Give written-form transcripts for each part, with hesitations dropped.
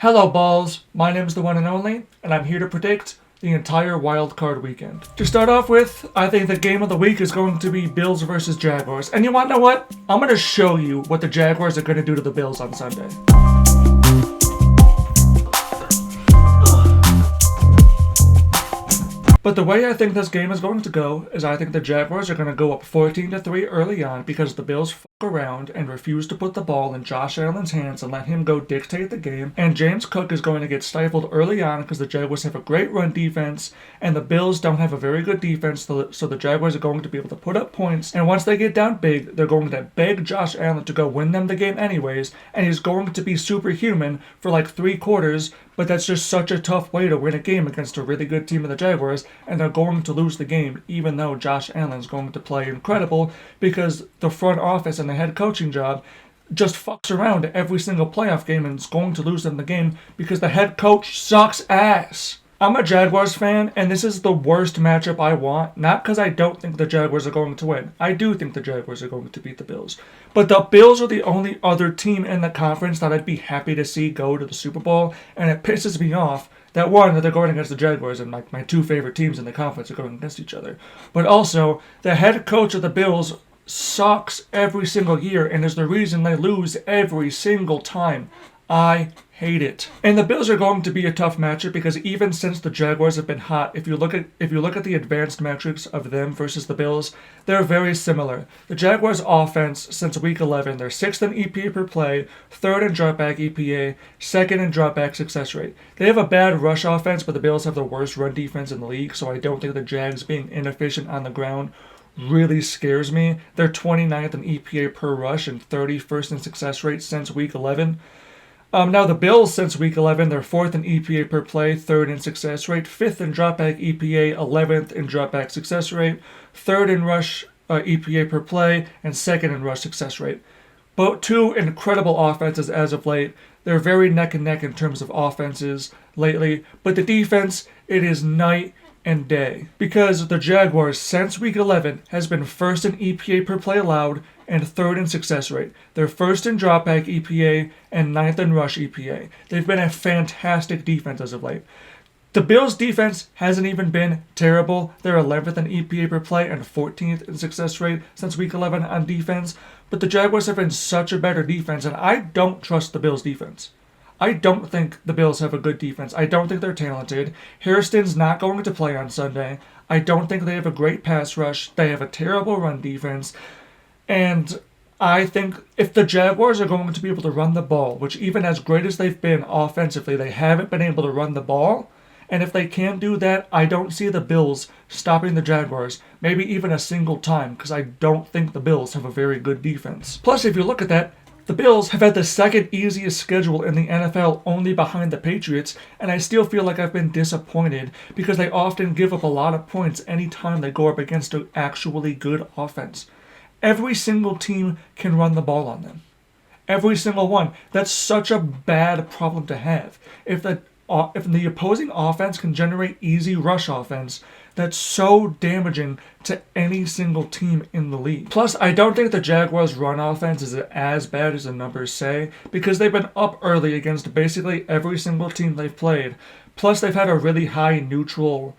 Hello, balls. My name is the one and only, and I'm here to predict the entire wild card weekend. To start off with, I think the game of the week is going to be Bills versus Jaguars. And you want to know what? I'm going to show you what the Jaguars are going to do to the Bills on Sunday. But the way I think this game is going to go is I think the Jaguars are going to go up 14-3 early on because the Bills fuck around and refuse to put the ball in Josh Allen's hands and let him go dictate the game. And James Cook is going to get stifled early on because the Jaguars have a great run defense and the Bills don't have a very good defense, so the Jaguars are going to be able to put up points. And once they get down big, they're going to beg Josh Allen to go win them the game anyways, and he's going to be superhuman for like 3 quarters. But that's just such a tough way to win a game against a really good team of the Jaguars, and they're going to lose the game even though Josh Allen's going to play incredible because the front office and the head coaching job just fucks around every single playoff game and is going to lose them the game because the head coach sucks ass. I'm a Jaguars fan, and this is the worst matchup I want, not because I don't think the Jaguars are going to win. I do think the Jaguars are going to beat the Bills. But the Bills are the only other team in the conference that I'd be happy to see go to the Super Bowl, and it pisses me off that they're going against the Jaguars, and my 2 favorite teams in the conference are going against each other. But also, the head coach of the Bills sucks every single year, and is the reason they lose every single time. I hate it. And the Bills are going to be a tough matchup because even since the Jaguars have been hot, if you look at the advanced metrics of them versus the Bills, they're very similar. The Jaguars' offense since week 11, they're 6th in EPA per play, 3rd in dropback EPA, 2nd in dropback success rate. They have a bad rush offense, but the Bills have the worst run defense in the league, so I don't think the Jags being inefficient on the ground really scares me. They're 29th in EPA per rush and 31st in success rate since week 11. Now the Bills since week 11, they're 4th in EPA per play, 3rd in success rate, 5th in dropback EPA, 11th in dropback success rate, 3rd in rush EPA per play, and 2nd in rush success rate. Both 2 incredible offenses as of late. They're very neck and neck in terms of offenses lately, but the defense, it is night and day. Because the Jaguars since week 11 has been 1st in EPA per play allowed and 3rd in success rate. They're 1st in dropback EPA and 9th in rush EPA. They've been a fantastic defense as of late. The Bills' defense hasn't even been terrible. They're 11th in EPA per play and 14th in success rate since week 11 on defense. But the Jaguars have been such a better defense, and I don't trust the Bills' defense. I don't think the Bills have a good defense. I don't think they're talented. Hairston's not going to play on Sunday. I don't think they have a great pass rush. They have a terrible run defense. And I think if the Jaguars are going to be able to run the ball, which even as great as they've been offensively, they haven't been able to run the ball. And if they can't do that, I don't see the Bills stopping the Jaguars, maybe even a single time, because I don't think the Bills have a very good defense. Plus, if you look at that, the Bills have had the 2nd easiest schedule in the NFL, only behind the Patriots, and I still feel like I've been disappointed because they often give up a lot of points anytime they go up against an actually good offense. Every single team can run the ball on them. Every single one. That's such a bad problem to have. If the opposing offense can generate easy rush offense, that's so damaging to any single team in the league. Plus, I don't think the Jaguars' run offense is as bad as the numbers say because they've been up early against basically every single team they've played. Plus, they've had a really high neutral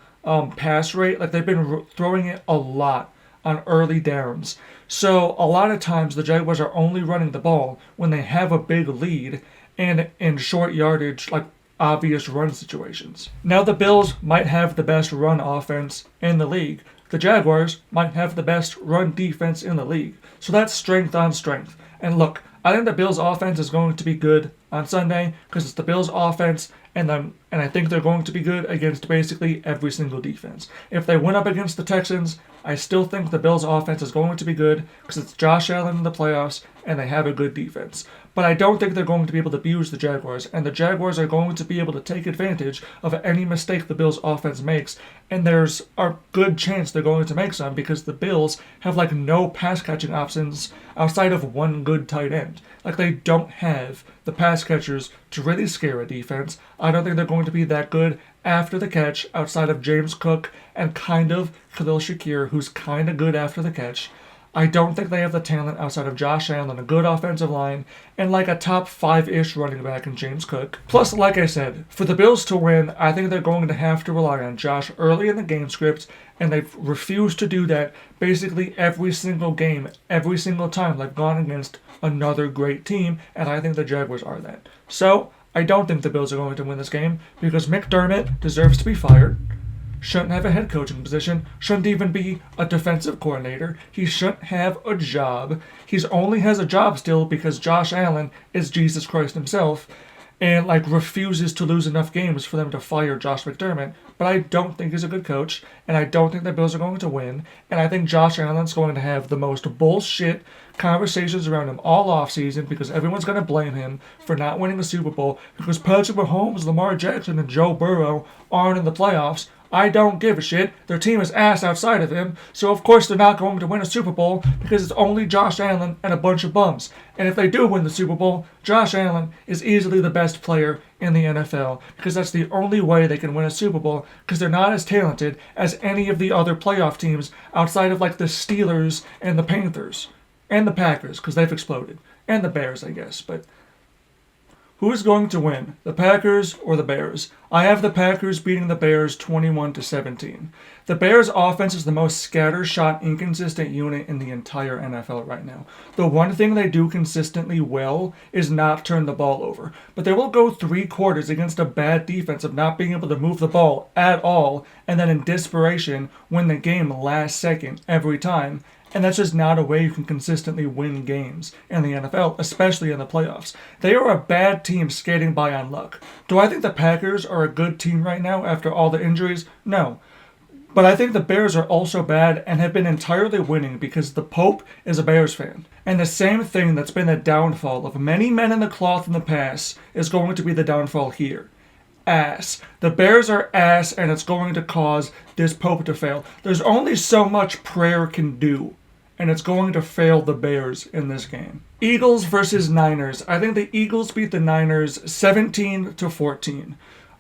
pass rate. Like, they've been throwing it a lot on early downs. So a lot of times the Jaguars are only running the ball when they have a big lead and in short yardage, like obvious run situations. Now the Bills might have the best run offense in the league. The Jaguars might have the best run defense in the league. So that's strength on strength. And look, I think the Bills offense is going to be good on Sunday because it's the Bills offense, and I think they're going to be good against basically every single defense. If they win up against the Texans, I still think the Bills offense is going to be good because it's Josh Allen in the playoffs and they have a good defense. But I don't think they're going to be able to abuse the Jaguars, and the Jaguars are going to be able to take advantage of any mistake the Bills offense makes, and there's a good chance they're going to make some because the Bills have like no pass catching options outside of one good tight end. Like, they don't have the pass catchers to really scare a defense. I don't think they're going to be that good after the catch outside of James Cook and kind of Khalil Shakir, who's kind of good after the catch. I don't think they have the talent outside of Josh Allen, a good offensive line, and like a top 5-ish running back in James Cook. Plus, like I said, for the Bills to win, I think they're going to have to rely on Josh early in the game script, and they've refused to do that basically every single game, every single time they've gone against another great team, and I think the Jaguars are that. So, I don't think the Bills are going to win this game because McDermott deserves to be fired. Shouldn't have a head coaching position, shouldn't even be a defensive coordinator. He shouldn't have a job. He only has a job still because Josh Allen is Jesus Christ himself and refuses to lose enough games for them to fire Josh McDermott. But I don't think he's a good coach, and I don't think the Bills are going to win, and I think Josh Allen's going to have the most bullshit conversations around him all offseason because everyone's going to blame him for not winning the Super Bowl because Patrick Mahomes, Lamar Jackson, and Joe Burrow aren't in the playoffs. I don't give a shit. Their team is ass outside of him, so of course they're not going to win a Super Bowl because it's only Josh Allen and a bunch of bums. And if they do win the Super Bowl, Josh Allen is easily the best player in the NFL because that's the only way they can win a Super Bowl because they're not as talented as any of the other playoff teams outside of the Steelers and the Panthers and the Packers because they've exploded and the Bears, I guess, but who's going to win, the Packers or the Bears? I have the Packers beating the Bears 21-17. The Bears' offense is the most scattershot, inconsistent unit in the entire NFL right now. The one thing they do consistently well is not turn the ball over. But they will go 3 quarters against a bad defense of not being able to move the ball at all, and then in desperation win the game last second every time. And that's just not a way you can consistently win games in the NFL, especially in the playoffs. They are a bad team skating by on luck. Do I think the Packers are a good team right now after all the injuries? No. But I think the Bears are also bad and have been entirely winning because the Pope is a Bears fan. And the same thing that's been the downfall of many men in the cloth in the past is going to be the downfall here. Ass. The Bears are ass and it's going to cause this Pope to fail. There's only so much prayer can do. And it's going to fail the Bears in this game. Eagles versus Niners. I think the Eagles beat the Niners 17-14.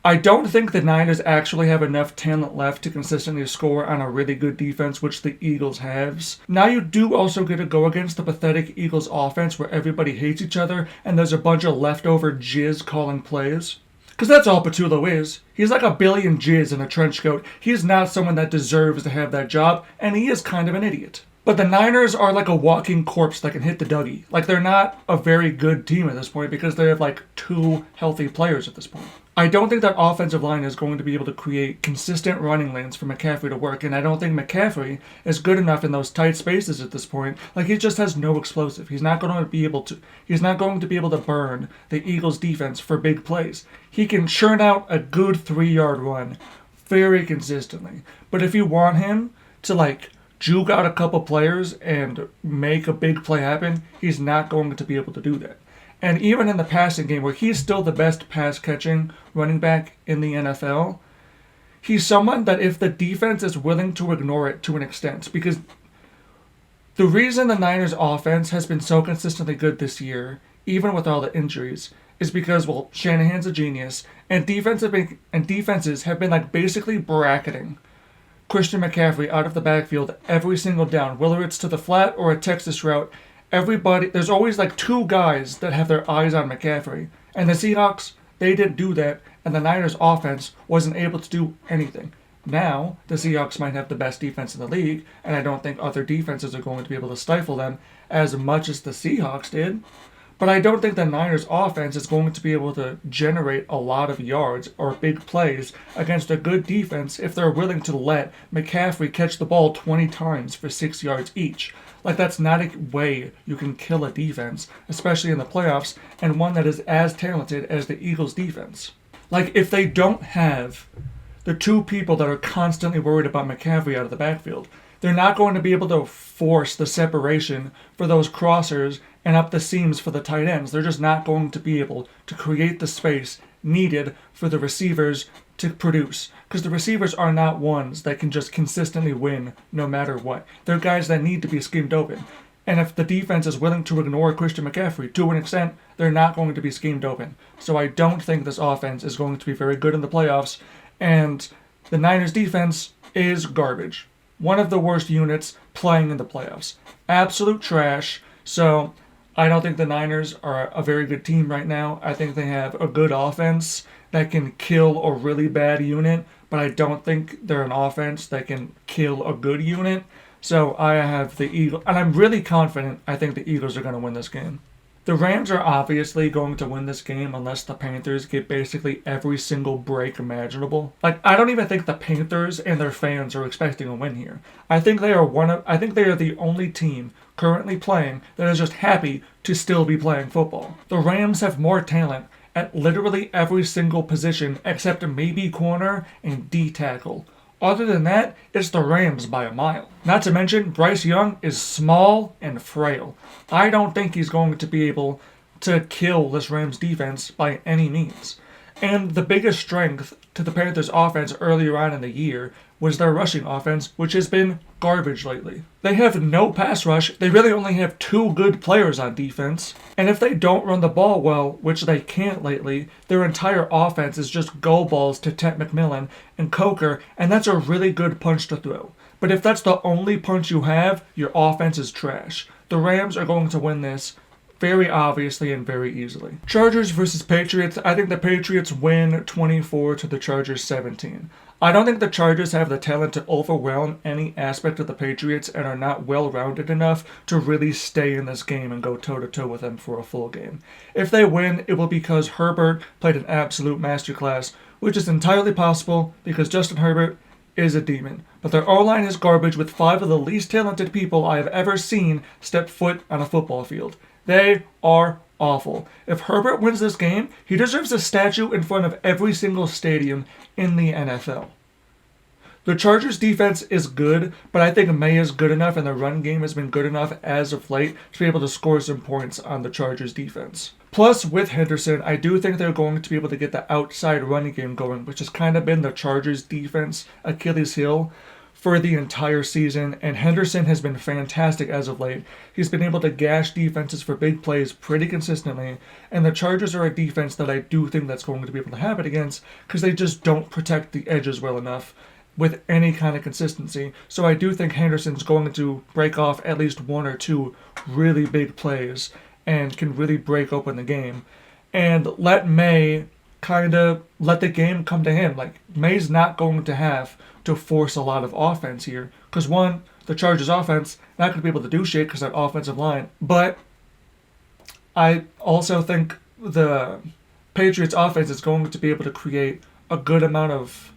I don't think the Niners actually have enough talent left to consistently score on a really good defense, which the Eagles have. Now you do also get to go against the pathetic Eagles offense where everybody hates each other and there's a bunch of leftover jizz calling plays. Because that's all Patullo is. He's like a billion jizz in a trench coat. He's not someone that deserves to have that job, and he is kind of an idiot. But the Niners are like a walking corpse that can hit the Dougie. They're not a very good team at this point because they have 2 healthy players at this point. I don't think that offensive line is going to be able to create consistent running lanes for McCaffrey to work, and I don't think McCaffrey is good enough in those tight spaces at this point. He just has no explosive. He's not going to be able to burn the Eagles defense for big plays. He can churn out a good 3-yard run very consistently. But if you want him to juke out a couple players and make a big play happen, he's not going to be able to do that. And even in the passing game, where he's still the best pass-catching running back in the NFL, he's someone that if the defense is willing to ignore it to an extent, because the reason the Niners' offense has been so consistently good this year, even with all the injuries, is because, Shanahan's a genius, and defenses have been basically bracketing Christian McCaffrey out of the backfield every single down, whether it's to the flat or a Texas route. There's always 2 guys that have their eyes on McCaffrey. And the Seahawks, they didn't do that, and the Niners offense wasn't able to do anything. Now, the Seahawks might have the best defense in the league, and I don't think other defenses are going to be able to stifle them as much as the Seahawks did. But I don't think the Niners offense is going to be able to generate a lot of yards or big plays against a good defense if they're willing to let McCaffrey catch the ball 20 times for 6 yards each. That's not a way you can kill a defense, especially in the playoffs, and one that is as talented as the Eagles' defense. If they don't have the 2 people that are constantly worried about McCaffrey out of the backfield, they're not going to be able to force the separation for those crossers and up the seams for the tight ends. They're just not going to be able to create the space needed for the receivers to produce. Because the receivers are not ones that can just consistently win no matter what. They're guys that need to be schemed open. And if the defense is willing to ignore Christian McCaffrey to an extent, they're not going to be schemed open. So I don't think this offense is going to be very good in the playoffs. And the Niners defense is garbage. one of the worst units playing in the playoffs. Absolute trash. So I don't think the Niners are a very good team right now. I think they have a good offense that can kill a really bad unit, but I don't think they're an offense that can kill a good unit. So I have the Eagles, and I'm really confident I think the Eagles are going to win this game. The Rams are obviously going to win this game unless the Panthers get basically every single break imaginable. Like, I don't even think the Panthers and their fans are expecting a win here. I think they are the only team currently playing that is just happy to still be playing football. The Rams have more talent at literally every single position except maybe corner and D tackle. Other than that, it's the Rams by a mile. Not to mention, Bryce Young is small and frail. I don't think he's going to be able to kill this Rams defense by any means. And the biggest strength to the Panthers offense earlier on in the year was their rushing offense, which has been garbage lately. They have no pass rush. They really only have two good players on defense. And if they don't run the ball well, which they can't lately, their entire offense is just go balls to Ted McMillan and Coker, and that's a really good punch to throw. But if that's the only punch you have, your offense is trash. The Rams are going to win this very obviously and very easily. Chargers versus Patriots. I think the Patriots win 24 to the Chargers 17. I don't think the Chargers have the talent to overwhelm any aspect of the Patriots and are not well-rounded enough to really stay in this game and go toe-to-toe with them for a full game. If they win, it will be because Herbert played an absolute masterclass, which is entirely possible because Justin Herbert is a demon. But their O-line is garbage with 5 of the least talented people I have ever seen step foot on a football field. They are awful. If Herbert wins this game, he deserves a statue in front of every single stadium in the NFL. The Chargers defense is good, but I think May is good enough and the run game has been good enough as of late to be able to score some points on the Chargers defense. Plus, with Henderson, I do think they're going to be able to get the outside running game going, which has kind of been the Chargers defense Achilles heel for the entire season, and Henderson has been fantastic as of late. He's been able to gash defenses for big plays pretty consistently, and the Chargers are a defense that I do think that's going to be able to have it against because they just don't protect the edges well enough with any kind of consistency. So I do think Henderson's going to break off at least 1 or 2 really big plays and can really break open the game and let May kind of let the game come to him. Like, May's not going to have to force a lot of offense here because, one, the Chargers offense not going to be able to do shit because that offensive line, but I also think the Patriots offense is going to be able to create a good amount of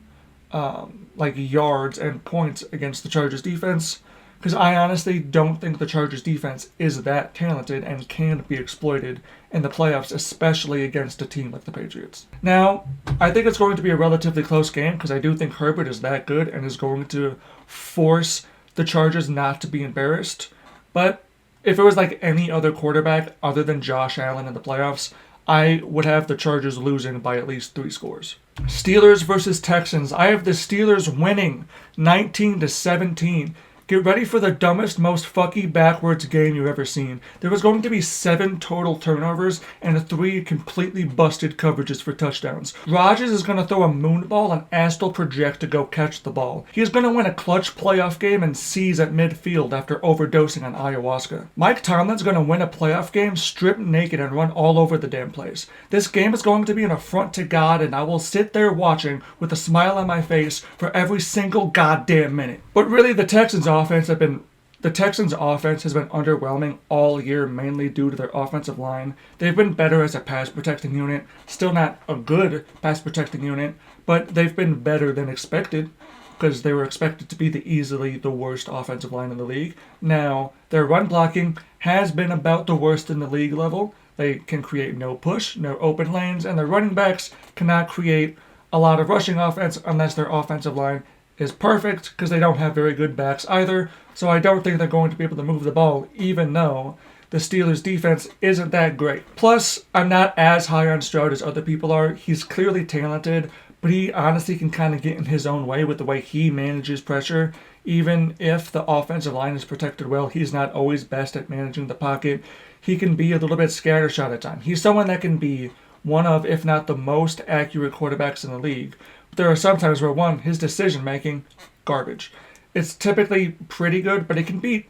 yards and points against the Chargers defense because I honestly don't think the Chargers defense is that talented and can be exploited in the playoffs, especially against a team like the Patriots. Now, I think it's going to be a relatively close game because I do think Herbert is that good and is going to force the Chargers not to be embarrassed. But if it was like any other quarterback other than Josh Allen in the playoffs, I would have the Chargers losing by at least 3 scores. Steelers versus Texans. I have the Steelers winning 19-17. Get ready for the dumbest, most fucky backwards game you've ever seen. There was going to be 7 total turnovers and 3 completely busted coverages for touchdowns. Rodgers is going to throw a moonball and astral project to go catch the ball. He is going to win a clutch playoff game and seize at midfield after overdosing on ayahuasca. Mike Tomlin's going to win a playoff game stripped naked and run all over the damn place. This game is going to be an affront to God, and I will sit there watching with a smile on my face for every single goddamn minute. But really, the Texans offense has been underwhelming all year, mainly due to their offensive line. They've been better as a pass protecting unit, still not a good pass protecting unit, but they've been better than expected because they were expected to be easily the worst offensive line in the league. Now, their run blocking has been about the worst in the league level. They can create no push, no open lanes, and their running backs cannot create a lot of rushing offense unless their offensive line is perfect because they don't have very good backs either. So I don't think they're going to be able to move the ball even though the Steelers defense isn't that great. Plus, I'm not as high on Stroud as other people are. He's clearly talented, but he honestly can kind of get in his own way with the way he manages pressure. Even if the offensive line is protected well, he's not always best at managing the pocket. He can be a little bit scattershot at times. He's someone that can be one of, if not the most accurate quarterbacks in the league. There are some times where, one, his decision-making, garbage. It's typically pretty good, but it can be,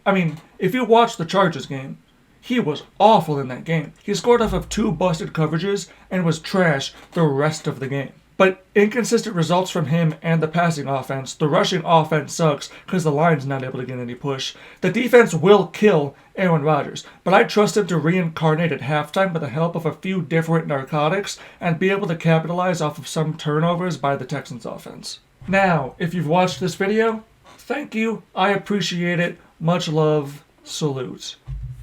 if you watch the Chargers game, he was awful in that game. He scored off of 2 busted coverages and was trash the rest of the game. But inconsistent results from him and the passing offense. The rushing offense sucks because the line's not able to get any push. The defense will kill Aaron Rodgers, but I trust him to reincarnate at halftime with the help of a few different narcotics and be able to capitalize off of some turnovers by the Texans offense. Now, if you've watched this video, thank you. I appreciate it. Much love. Salute.